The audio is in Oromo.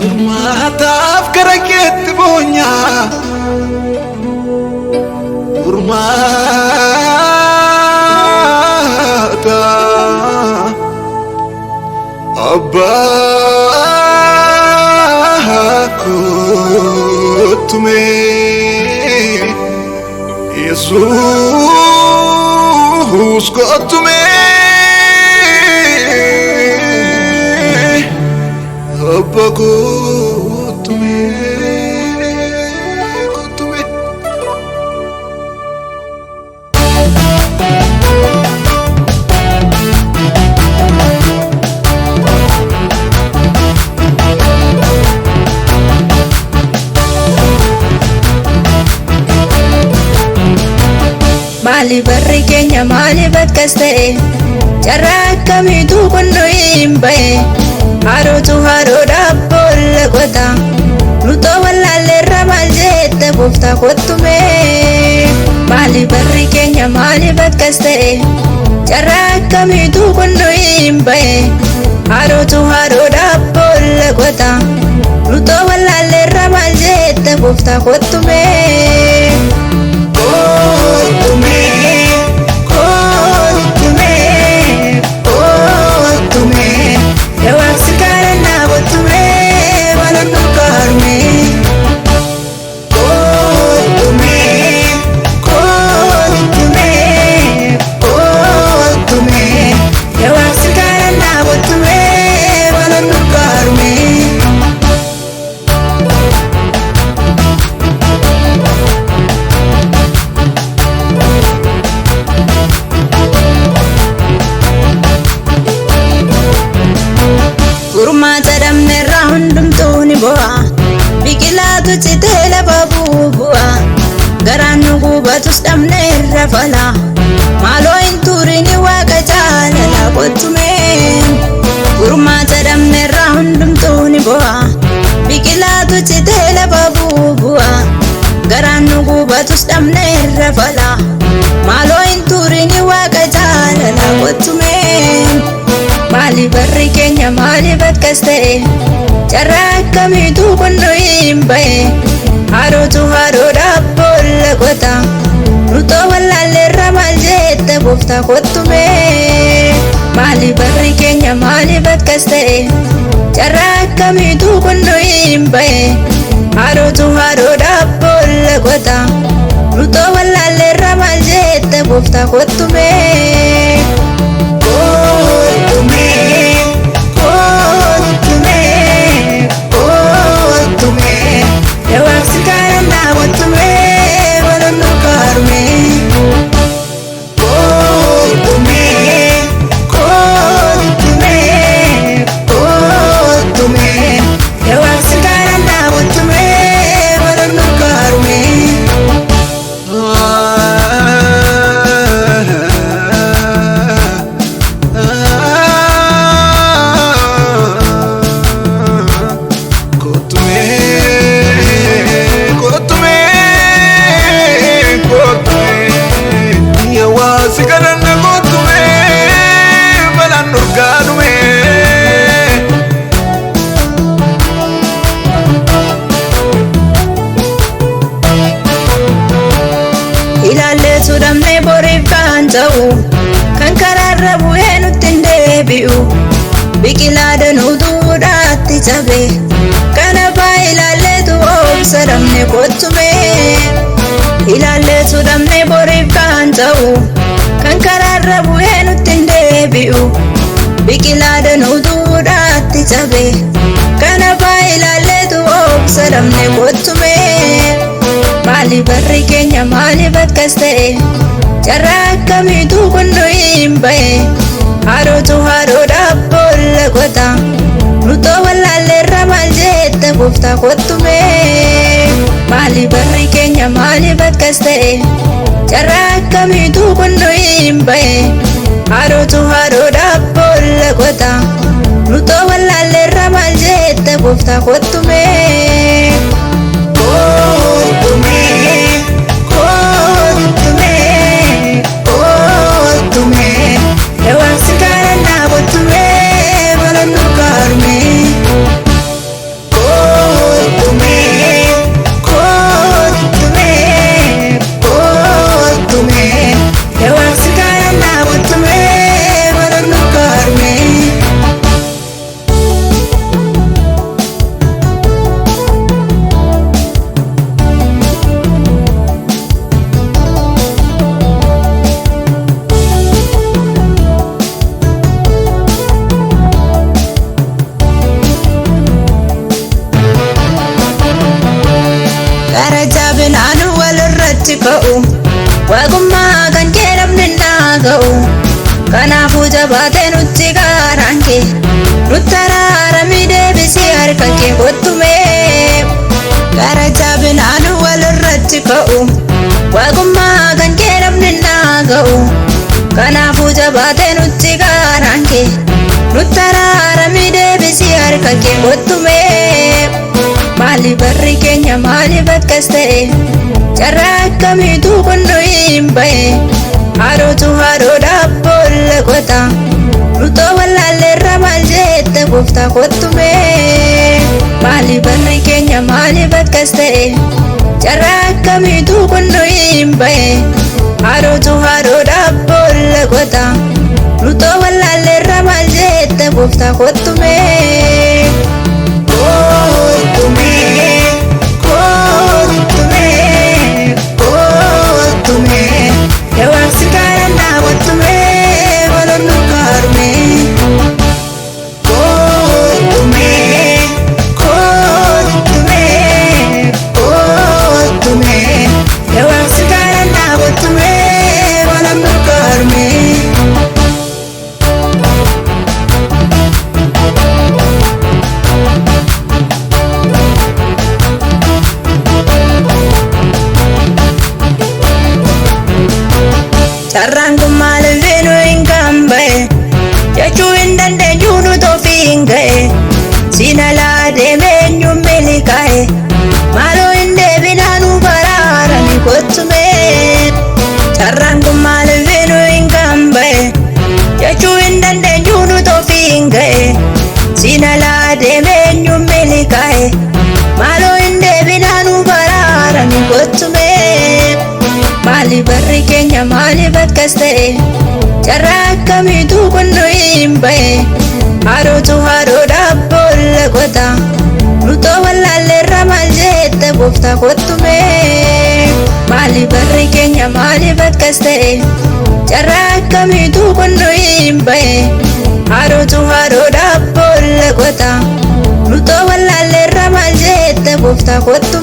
Furmaataaf gara keetti boonya furmaata abbaa kootume Yesuus kootume abbaa kootume kootume. Maali barri keenya maali bakkas ta'e carraa akkamiitu kun nu hin ba'e Harootu haroodhaaf boolla qota nutoo wallaalleerra maal jette gooftaa kottume Maali barri keenya maali bakkas ta'e carraa akkamiitu kun nu hin ba'e Harootu haroodhaaf boolla qota nutoo wallaalleerra maal jette gooftaa kottume Furmaata dhabneerraa hundumtuu ni bo'a biqilaatu citee lafa bu'a garaan nu gubatus dhabneerra fala maaloo hin turini waaqa jaalala kottume Furmaata dhabneerraa hundumtuu ni bo'a biqilaatu citee lafa bu'a garaan nu gubatus dhabneerra fala maaloo hin turini waaqa jaalala kottume Maali barri keenya maali bakkas ta'e carraa akkamiitu kun nu hin ba'e Harootu haroodhaaf boolla qota nutoo wallaalleerra maal jette gooftaa kottume Maali barri keenya maali bakkas ta'e carraa akkamiitu kun nu hin ba'e Harootu haroodhaaf boolla qota nutoo wallaalleerra maal jette gooftaa kottume Ilaalleetu dhabnee boriif kan ta'u kan karaarra bu'ee nutti hin deebi'u biqilaa danuutuudhaatti cabe kana baa ilaalleetu obsa dhabnee kottume Ilaalleetu dhabnee boriif kan ta'u kan karaarra bu'ee nutti hin deebi'u biqilaa danuutuudhaatti cabe kana baa ilaalleetu obsa dhabnee kottume Maali barri keenya maali bakkas ta'e carraa akkamiitu kun nu hin ba'e Harootu haroodhaaf boolla qota nutoo wallaalleerra maal jette gooftaa kottume Maali barri keenya maali bakkas ta'e carraa akkamiitu kun nu hin ba'e Harootu haroodhaaf boolla qota nutoo wallaalleerra maal jette gooftaa kottume jabaate nutti gaaraan kee nutti araaramii deebisii harka kee kottumee gara jabinaan walirratti ka'u waaqummaa kan kee namni naa ga'u kanaafuu jabaate nutti gaaraan kee nutti araaramii deebisii harka kee kottumee maali barri keenya maali bakkas ta'e carraa akkamiitu kun nu hin ba'e haadhotu haadhoodhaaf boolla qota nutoo wallaalleerra maal jette gooftaa kottumee maali barri keenya maali bakkas ta'e carraa akkamiitu kun nu hin ba'e haadhotu haadhoodhaaf boolla qota nutoo wallaalleerra maal jette gooftaa kottumee carraan kun maaliif nu hin gamba'e jechuu hin dandeenyu nu toofi hin ga'e siin alaa deemee eenyuun milkaa'e maaloo hin deebinaa nu baraaranii kottumee carraan kun maaliif nu hin gamba'e jechuu hin dandeenyu nu toofi hin ga'e siin alaa deemee eenyuun milkaa'e maaloo hin deebinaa nu baraaranii kottumee maali barri keenya maali bakkas ta'e carraa akkamiitu kun nu hin ba'e haadhotu haadhoodhaaf boolla qota nutoo wallaalleerra maal jette gooftaa kottumee maali barri keenya maali bakkas ta'e carraa akkamiitu kun nu hin ba'e haadhotu haadhoodhaaf boolla qota nutoo wallaalleerra maal jette gooftaa kottumee